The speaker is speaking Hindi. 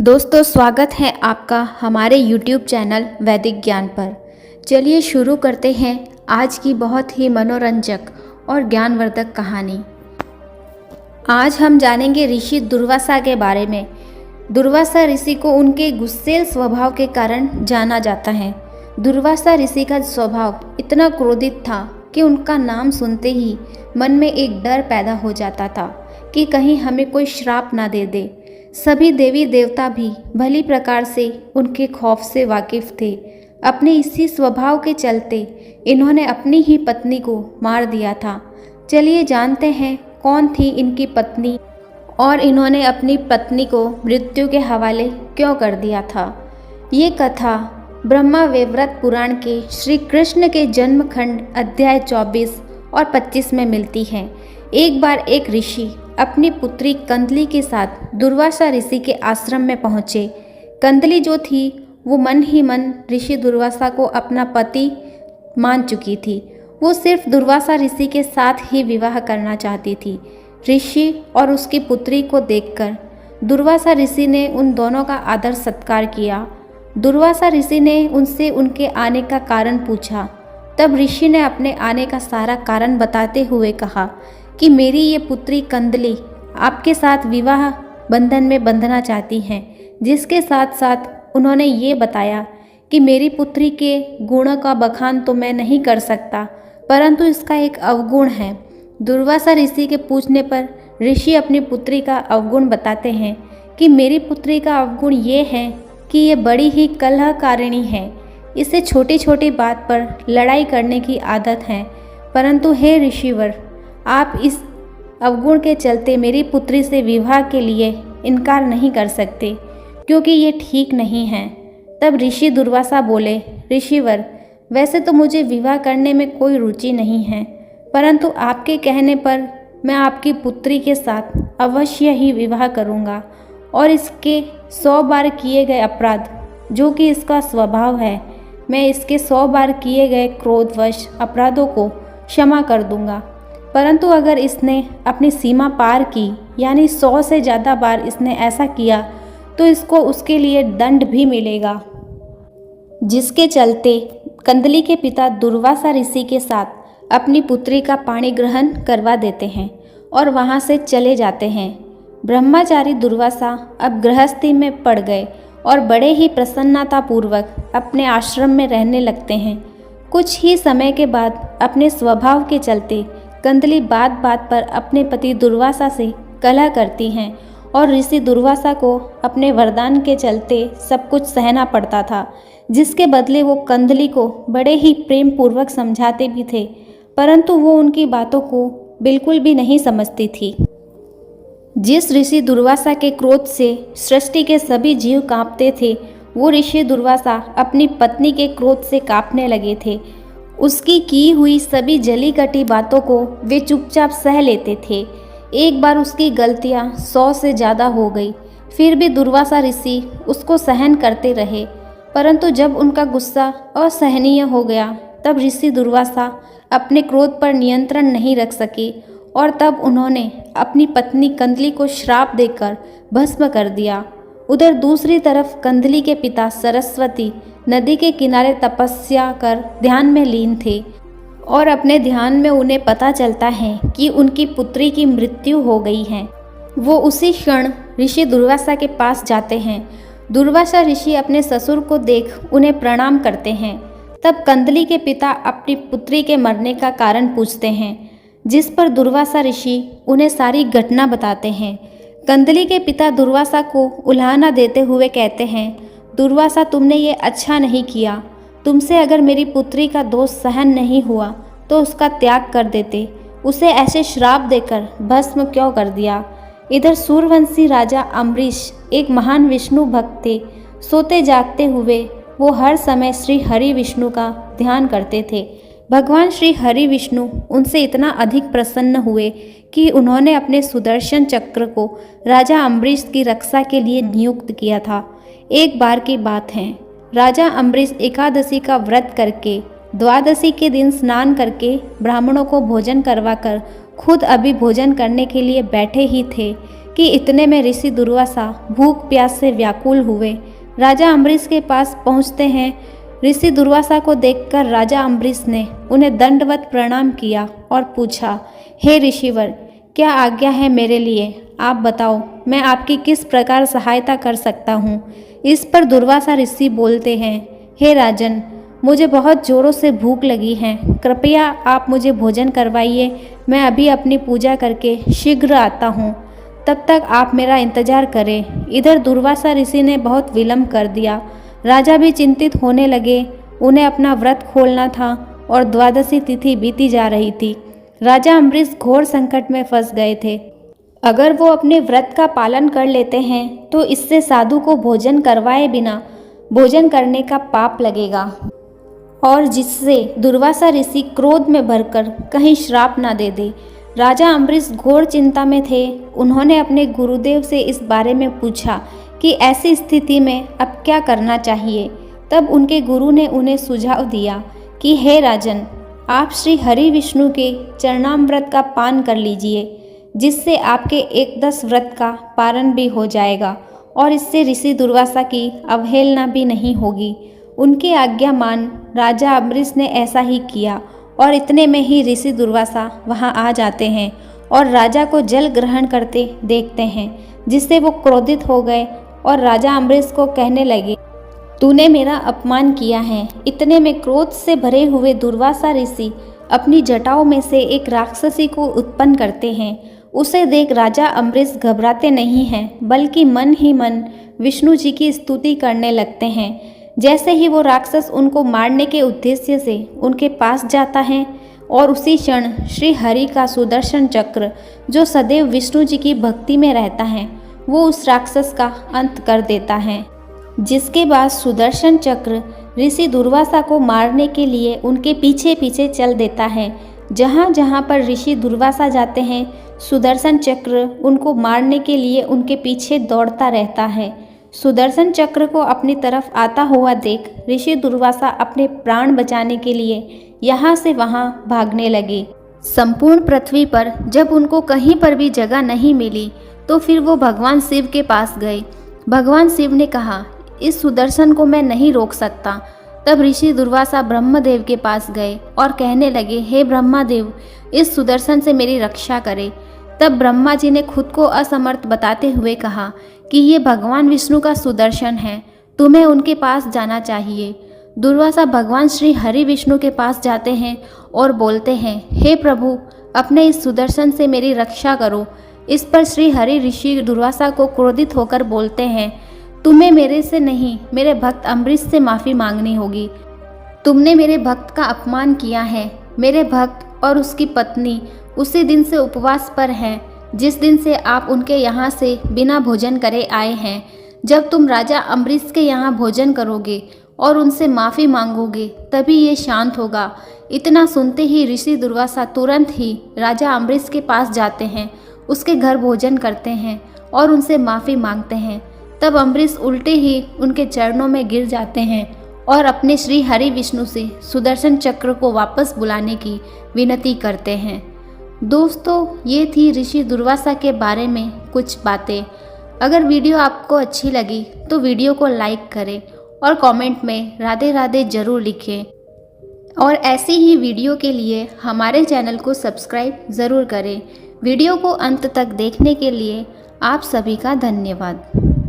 दोस्तों, स्वागत है आपका हमारे YouTube चैनल वैदिक ज्ञान पर। चलिए शुरू करते हैं आज की बहुत ही मनोरंजक और ज्ञानवर्धक कहानी। आज हम जानेंगे ऋषि दुर्वासा के बारे में। दुर्वासा ऋषि को उनके गुस्सैल स्वभाव के कारण जाना जाता है। दुर्वासा ऋषि का स्वभाव इतना क्रोधित था कि उनका नाम सुनते ही मन में एक डर पैदा हो जाता था कि कहीं हमें कोई श्राप ना दे दे। सभी देवी देवता भी भली प्रकार से उनके खौफ से वाकिफ थे। अपने इसी स्वभाव के चलते इन्होंने अपनी ही पत्नी को मार दिया था। चलिए जानते हैं कौन थी इनकी पत्नी और इन्होंने अपनी पत्नी को मृत्यु के हवाले क्यों कर दिया था। ये कथा ब्रह्मा वैवर्त पुराण के श्री कृष्ण के जन्मखंड अध्याय 24 और 25 में मिलती है। एक बार एक ऋषि अपनी पुत्री कंदली के साथ दुर्वासा ऋषि के आश्रम में पहुँचे। कंदली जो थी वो मन ही मन ऋषि दुर्वासा को अपना पति मान चुकी थी। वो सिर्फ दुर्वासा ऋषि के साथ ही विवाह करना चाहती थी। ऋषि और उसकी पुत्री को देखकर दुर्वासा ऋषि ने उन दोनों का आदर सत्कार किया। दुर्वासा ऋषि ने उनसे उनके आने का कारण पूछा। तब ऋषि ने अपने आने का सारा कारण बताते हुए कहा कि मेरी ये पुत्री कंदली आपके साथ विवाह बंधन में बंधना चाहती हैं। जिसके साथ साथ उन्होंने ये बताया कि मेरी पुत्री के गुणों का बखान तो मैं नहीं कर सकता, परंतु इसका एक अवगुण है। दुर्वासा ऋषि के पूछने पर ऋषि अपनी पुत्री का अवगुण बताते हैं कि मेरी पुत्री का अवगुण ये है कि ये बड़ी ही कलहकारिणी है। इसे छोटी छोटी बात पर लड़ाई करने की आदत है। परंतु हे ऋषिवर, आप इस अवगुण के चलते मेरी पुत्री से विवाह के लिए इनकार नहीं कर सकते, क्योंकि ये ठीक नहीं है। तब ऋषि दुर्वासा बोले, ऋषिवर, वैसे तो मुझे विवाह करने में कोई रुचि नहीं है, परंतु आपके कहने पर मैं आपकी पुत्री के साथ अवश्य ही विवाह करूँगा और इसके 100 बार किए गए अपराध जो कि इसका स्वभाव है, मैं इसके 100 बार किए गए क्रोधवश अपराधों को क्षमा कर दूंगा। परंतु अगर इसने अपनी सीमा पार की, यानी 100 से ज़्यादा बार इसने ऐसा किया, तो इसको उसके लिए दंड भी मिलेगा। जिसके चलते कंदली के पिता दुर्वासा ऋषि के साथ अपनी पुत्री का पाणी ग्रहण करवा देते हैं और वहाँ से चले जाते हैं। ब्रह्मचारी दुर्वासा अब गृहस्थी में पड़ गए और बड़े ही प्रसन्नतापूर्वक अपने आश्रम में रहने लगते हैं। कुछ ही समय के बाद अपने स्वभाव के चलते कंदली बात बात पर अपने पति दुर्वासा से कलह करती हैं और ऋषि दुर्वासा को अपने वरदान के चलते सब कुछ सहना पड़ता था, जिसके बदले वो कंदली को बड़े ही प्रेम पूर्वक समझाते भी थे, परंतु वो उनकी बातों को बिल्कुल भी नहीं समझती थी। जिस ऋषि दुर्वासा के क्रोध से सृष्टि के सभी जीव कांपते थे, वो ऋषि दुर्वासा अपनी पत्नी के क्रोध से कांपने लगे थे। उसकी की हुई सभी जली कटी बातों को वे चुपचाप सह लेते थे। एक बार उसकी गलतियां 100 से ज़्यादा हो गई, फिर भी दुर्वासा ऋषि उसको सहन करते रहे। परंतु जब उनका गुस्सा असहनीय हो गया, तब ऋषि दुर्वासा अपने क्रोध पर नियंत्रण नहीं रख सके और तब उन्होंने अपनी पत्नी कंदली को श्राप देकर भस्म कर दिया। उधर दूसरी तरफ कंदली के पिता सरस्वती नदी के किनारे तपस्या कर ध्यान में लीन थे और अपने ध्यान में उन्हें पता चलता है कि उनकी पुत्री की मृत्यु हो गई है। वो उसी क्षण ऋषि दुर्वासा के पास जाते हैं। दुर्वासा ऋषि अपने ससुर को देख उन्हें प्रणाम करते हैं। तब कंदली के पिता अपनी पुत्री के मरने का कारण पूछते हैं, जिस पर दुर्वासा ऋषि उन्हें सारी घटना बताते हैं। कंदली के पिता दुर्वासा को उल्हाना देते हुए कहते हैं, दुर्वासा, तुमने ये अच्छा नहीं किया। तुमसे अगर मेरी पुत्री का दोष सहन नहीं हुआ तो उसका त्याग कर देते, उसे ऐसे श्राप देकर भस्म क्यों कर दिया। इधर सूर्यवंशी राजा अम्बरीश एक महान विष्णु भक्त थे। सोते जागते हुए वो हर समय श्री हरि विष्णु का ध्यान करते थे। भगवान श्री हरि विष्णु उनसे इतना अधिक प्रसन्न हुए कि उन्होंने अपने सुदर्शन चक्र को राजा अम्बरीश की रक्षा के लिए नियुक्त किया था। एक बार की बात है, राजा अम्बरीश एकादशी का व्रत करके द्वादशी के दिन स्नान करके ब्राह्मणों को भोजन करवाकर खुद अभी भोजन करने के लिए बैठे ही थे कि इतने में ऋषि दुर्वासा भूख प्यास से व्याकुल हुए राजा अम्बरीश के पास पहुंचते हैं। ऋषि दुर्वासा को देखकर राजा अम्बरीश ने उन्हें दंडवत प्रणाम किया और पूछा, हे ऋषिवर, क्या आज्ञा है मेरे लिए? आप बताओ, मैं आपकी किस प्रकार सहायता कर सकता हूँ? इस पर दुर्वासा ऋषि बोलते हैं, हे राजन, मुझे बहुत जोरों से भूख लगी है, कृपया आप मुझे भोजन करवाइए। मैं अभी अपनी पूजा करके शीघ्र आता हूँ, तब तक आप मेरा इंतजार करें। इधर दुर्वासा ऋषि ने बहुत विलम्ब कर दिया। राजा भी चिंतित होने लगे। उन्हें अपना व्रत खोलना था और द्वादशी तिथि बीती जा रही थी। राजा अम्बरीश घोर संकट में फंस गए थे। अगर वो अपने व्रत का पालन कर लेते हैं तो इससे साधु को भोजन करवाए बिना भोजन करने का पाप लगेगा और जिससे दुर्वासा ऋषि क्रोध में भरकर कहीं श्राप ना दे दे। राजा अम्बरीश घोर चिंता में थे। उन्होंने अपने गुरुदेव से इस बारे में पूछा कि ऐसी स्थिति में अब क्या करना चाहिए। तब उनके गुरु ने उन्हें सुझाव दिया कि हे राजन, आप श्री हरि विष्णु के चरणामृत का पान कर लीजिए, जिससे आपके एकदश व्रत का पारण भी हो जाएगा और इससे ऋषि दुर्वासा की अवहेलना भी नहीं होगी। उनकी आज्ञा मान राजा अम्बरीश ने ऐसा ही किया और इतने में ही ऋषि दुर्वासा वहां आ जाते हैं और राजा को जल ग्रहण करते देखते हैं, जिससे वो क्रोधित हो गए और राजा अम्बरीश को कहने लगे, तूने मेरा अपमान किया है। इतने में क्रोध से भरे हुए दुर्वासा ऋषि अपनी जटाओं में से एक राक्षसी को उत्पन्न करते हैं। उसे देख राजा अम्बरीश घबराते नहीं हैं, बल्कि मन ही मन विष्णु जी की स्तुति करने लगते हैं। जैसे ही वो राक्षस उनको मारने के उद्देश्य से उनके पास जाता है और उसी क्षण श्री हरि का सुदर्शन चक्र, जो सदैव विष्णु जी की भक्ति में रहता है, वो उस राक्षस का अंत कर देता है। जिसके बाद सुदर्शन चक्र ऋषि दुर्वासा को मारने के लिए उनके पीछे पीछे चल देता है। जहाँ जहाँ पर ऋषि दुर्वासा जाते हैं, सुदर्शन चक्र उनको मारने के लिए उनके पीछे दौड़ता रहता है। सुदर्शन चक्र को अपनी तरफ आता हुआ देख ऋषि दुर्वासा अपने प्राण बचाने के लिए यहाँ से वहाँ भागने लगे। संपूर्ण पृथ्वी पर जब उनको कहीं पर भी जगह नहीं मिली तो फिर वो भगवान शिव के पास गए। भगवान शिव ने कहा, इस सुदर्शन को मैं नहीं रोक सकता। तब ऋषि दुर्वासा ब्रह्मदेव के पास गए और कहने लगे, हे ब्रह्मादेव, इस सुदर्शन से मेरी रक्षा करें। तब ब्रह्मा जी ने खुद को असमर्थ बताते हुए कहा कि ये भगवान विष्णु का सुदर्शन है, तुम्हें उनके पास जाना चाहिए। दुर्वासा भगवान श्री हरि विष्णु के पास जाते हैं और बोलते हैं, हे प्रभु, अपने इस सुदर्शन से मेरी रक्षा करो। इस पर श्री हरि ऋषि दुर्वासा को क्रोधित होकर बोलते हैं, तुम्हें मेरे से नहीं, मेरे भक्त अम्बरीश से माफ़ी मांगनी होगी। तुमने मेरे भक्त का अपमान किया है। मेरे भक्त और उसकी पत्नी उसी दिन से उपवास पर हैं जिस दिन से आप उनके यहाँ से बिना भोजन करे आए हैं। जब तुम राजा अम्बरीश के यहाँ भोजन करोगे और उनसे माफ़ी मांगोगे तभी ये शांत होगा। इतना सुनते ही ऋषि दुर्वासा तुरंत ही राजा अम्बरीश के पास जाते हैं, उसके घर भोजन करते हैं और उनसे माफ़ी मांगते हैं। तब अम्बरीश उल्टे ही उनके चरणों में गिर जाते हैं और अपने श्री हरि विष्णु से सुदर्शन चक्र को वापस बुलाने की विनती करते हैं। दोस्तों, ये थी ऋषि दुर्वासा के बारे में कुछ बातें। अगर वीडियो आपको अच्छी लगी तो वीडियो को लाइक करें और कमेंट में राधे राधे ज़रूर लिखें। और ऐसी ही वीडियो के लिए हमारे चैनल को सब्सक्राइब ज़रूर करें। वीडियो को अंत तक देखने के लिए आप सभी का धन्यवाद।